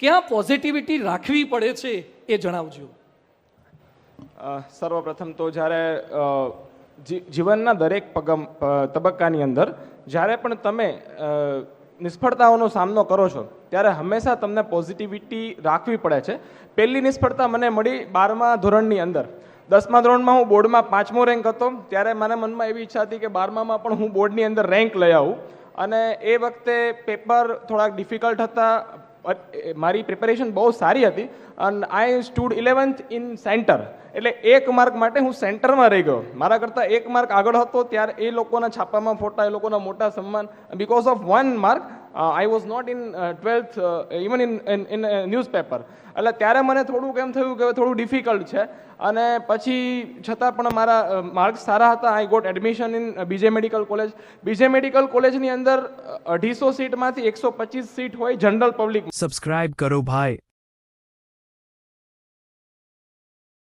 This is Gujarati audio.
ક્યાં પોઝિટિવિટી રાખવી પડે છે એ જણાવજો. સર્વપ્રથમ તો જ્યારે જીવનના દરેક તબક્કાની અંદર જ્યારે પણ તમે નિષ્ફળતાઓનો સામનો કરો છો ત્યારે હંમેશા તમને પોઝિટિવિટી રાખવી પડે છે. પહેલી નિષ્ફળતા મને મળી 12મા ધોરણની અંદર. 10મા ધોરણમાં હું બોર્ડમાં 5મો રેન્ક હતો. ત્યારે મારા મનમાં એવી ઈચ્છા હતી કે 12મામાં પણ હું બોર્ડની અંદર રેન્ક લઈ આવું. અને એ વખતે પેપર થોડાક ડિફિકલ્ટ હતા. મારી પ્રિપેરેશન બહુ સારી હતી અને આઈ સ્ટુડ 11th ઇન સેન્ટર. એટલે 1 માર્ક માટે હું સેન્ટરમાં રહી ગયો. મારા કરતાં 1 માર્ક આગળ હતો. ત્યારે એ લોકોના છાપામાં ફોટા, એ લોકોના મોટા સન્માન. Because of 1 mark I was not in 12th even in newspaper. એટલે ત્યારે મને થોડુંક એમ થયું કે થોડું ડિફિકલ્ટ છે. અને પછી છતાં પણ મારા માર્ક્સ સારા હતા. આઈ ગોટ એડમિશન ઇન બીજે મેડિકલ કોલેજ. બીજે મેડિકલ કોલેજની અંદર 250 સીટમાંથી 125 સીટ હોય જનરલ પબ્લિક. સબસ્ક્રાઇબ કરો ભાઈ.